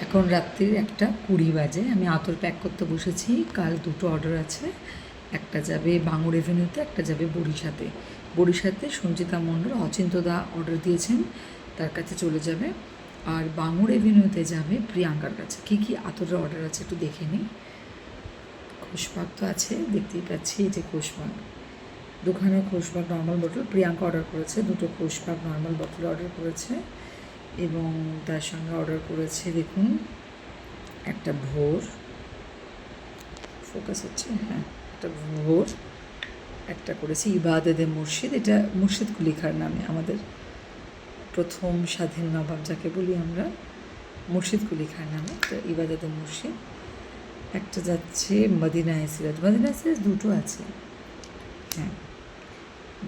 এখন রাত্রির 1:20 বাজে। আমি আতর প্যাক করতে বসেছি। কাল দুটো অর্ডার আছে, একটা যাবে বাঙুর এভিনিউতে, একটা যাবে বড়িশাতে। বড়িশাতে সঞ্চিতা মণ্ডল, অচিন্তদা অর্ডার দিয়েছেন, তার কাছে চলে যাবে। আর বাঙুর এভিনিউতে যাবে প্রিয়াঙ্কার কাছে। কী কী আতরের অর্ডার আছে একটু দেখে নিই। খোশপাক তো আছে, দেখতেই পাচ্ছি, এই যে খোশপাক, দুখানা খোশপাক নর্মাল বোতল প্রিয়াঙ্কা অর্ডার করেছে, দুটো খোশপাক নর্মাল বোতল অর্ডার করেছে, এবং তার সঙ্গে অর্ডার করেছে দেখুন একটা ভোর, ফোকাস হচ্ছে, হ্যাঁ, একটা ভোর, একটা করেছে ইবাদতে মুর্শিদ। এটা মুর্শিদ কুলি খাঁর নামে, আমাদের প্রথম স্বাধীন নবাব যাকে বলি আমরা, মুর্শিদ কুলি খাঁর নামে, তো ইবাদতে মুর্শিদ। একটা যাচ্ছে মদিনায়ে সিরাজ। মদিনায়ে সিরাজ দুটো আছে, হ্যাঁ,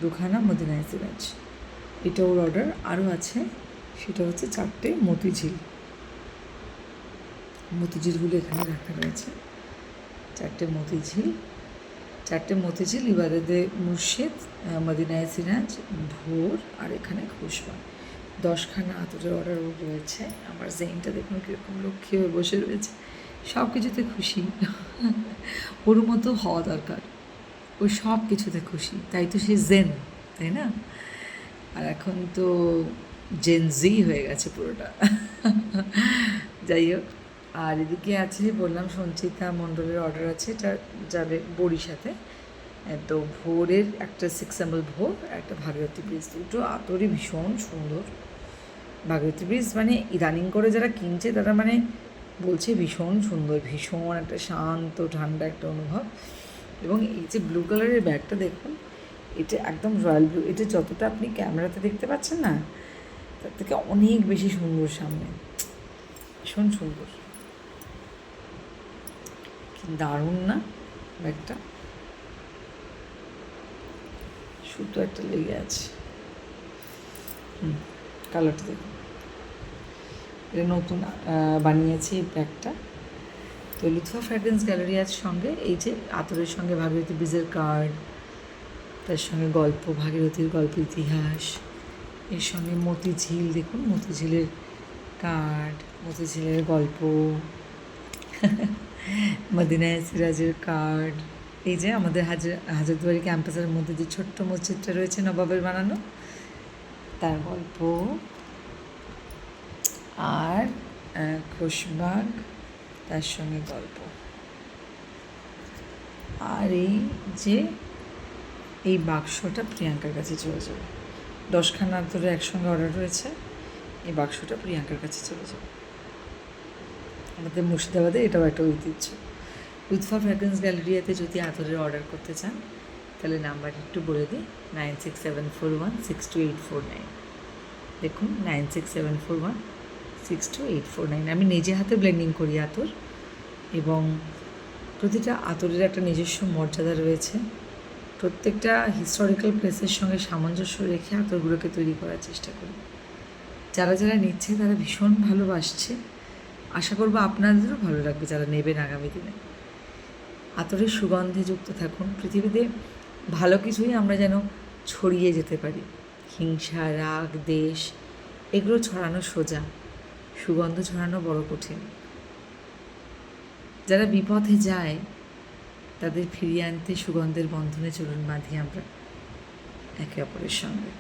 দুখানা মদিনায়ে সিরাজ, এটা ওর অর্ডার। আরও আছে, সেটা হচ্ছে 4টে মতিঝিল। মতিঝিলগুলো এখানে রাখা রয়েছে, 4টে মতিঝিল, 4টে মতিঝিল, ইবাদতে মুর্শিদ, মদিনায়ে সিরাজ, ভোর, আর এখানে খুশবা। 10খানা আতরের অর্ডার রয়েছে। আমার জেইনটা দেখুন কীরকম লক্ষ্মী হয়ে বসে রয়েছে, সব কিছুতে খুশি। ওর মতো হওয়া দরকার, ও সব কিছুতে খুশি, তাই তো সে জেন, তাই না? আর এখন তো জেনজি হয়ে গেছে পুরোটা। যাই হোক, আর এদিকে আছে বললাম সঞ্চিতা মণ্ডলের অর্ডার আছে, এটা যাবে বড়িশাতে। তো ভোরের একটা 6 এমএল ভোর, একটা ভাগীরথী ব্রিজ, দুটো আতরই ভীষণ সুন্দর। ভাগীরথী ব্রিজ মানে ইদানিং করে যারা কিনছে তারা মানে বলছে ভীষণ সুন্দর, ভীষণ একটা শান্ত ঠান্ডা একটা অনুভব। এবং এই যে ব্লু কালারের ব্যাগটা দেখুন, এটা একদম রয়্যাল ব্লু, এটা যতটা আপনি ক্যামেরাতে দেখতে পাচ্ছেন না, তার থেকে অনেক বেশি সুন্দর সামনে, ভীষণ সুন্দর, কি দারুণ না ব্যাগটা, সুতো একটা লেগে আছে। কালারটা দেখুন, এটা নতুন বানিয়েছি এই ব্যাগটা। তো লুৎফা ফ্র্যাগ্রেন্স গ্যালারি আছে সঙ্গে, এই যে আতরের সঙ্গে ভাগীরথী ব্রিজের কার্ড, তার সঙ্গে গল্প, ভাগীরথীর গল্প ইতিহাস, এর সঙ্গে মতিঝিল, দেখুন মতিঝিলের কার্ড, মতিঝিলের গল্প, মদিনায়ে সিরাজের কার্ড, এই যে আমাদের হাজারদুয়ারি ক্যাম্পাসের মধ্যে যে ছোট্ট মসজিদটা রয়েছে নবাবের বানানো, তার গল্প, আর খোশবাগ, তার সঙ্গে গল্প। আর এই যে এই বাক্সটা প্রিয়াঙ্কার কাছে চলে যাবে। 10খানা ধরে একসঙ্গে অর্ডার রয়েছে, এই বাক্সটা প্রিয়াঙ্কার কাছে চলে যাবে। আমাদের মুর্শিদাবাদে এটাও একটা ঐতিহ্য। লুৎফা ফ্র্যাগ্রেন্স গ্যালারিয়াতে যদি আতরের অর্ডার করতে চান, তাহলে নাম্বার একটু বলে দিই, 9674162849। দেখুন 9674162849। আমি নিজে হাতে ব্লেন্ডিং করি আতর, এবং প্রতিটা আতরের একটা নিজস্ব মর্যাদা রয়েছে। প্রত্যেকটা হিস্টোরিক্যাল প্লেসের সঙ্গে সামঞ্জস্য রেখে আতরগুলোকে তৈরি করার চেষ্টা করি। যারা যারা নিচ্ছে তারা ভীষণ ভালোবাসছে, আশা করবো আপনাদেরও ভালো লাগবে যারা নেবেন আগামী দিনে। আতরের সুগন্ধে যুক্ত থাকুন। পৃথিবীতে ভালো কিছুই আমরা যেন ছড়িয়ে যেতে পারি। হিংসা, রাগ, দেশ, এগুলো ছড়ানো সোজা, সুগন্ধ ছড়ানো বড় কঠিন। যারা বিপথে যায় তাদের ফিরিয়ে আনতে সুগন্ধের বন্ধনে চলুন বাঁধি আমরা একে অপরের সঙ্গে।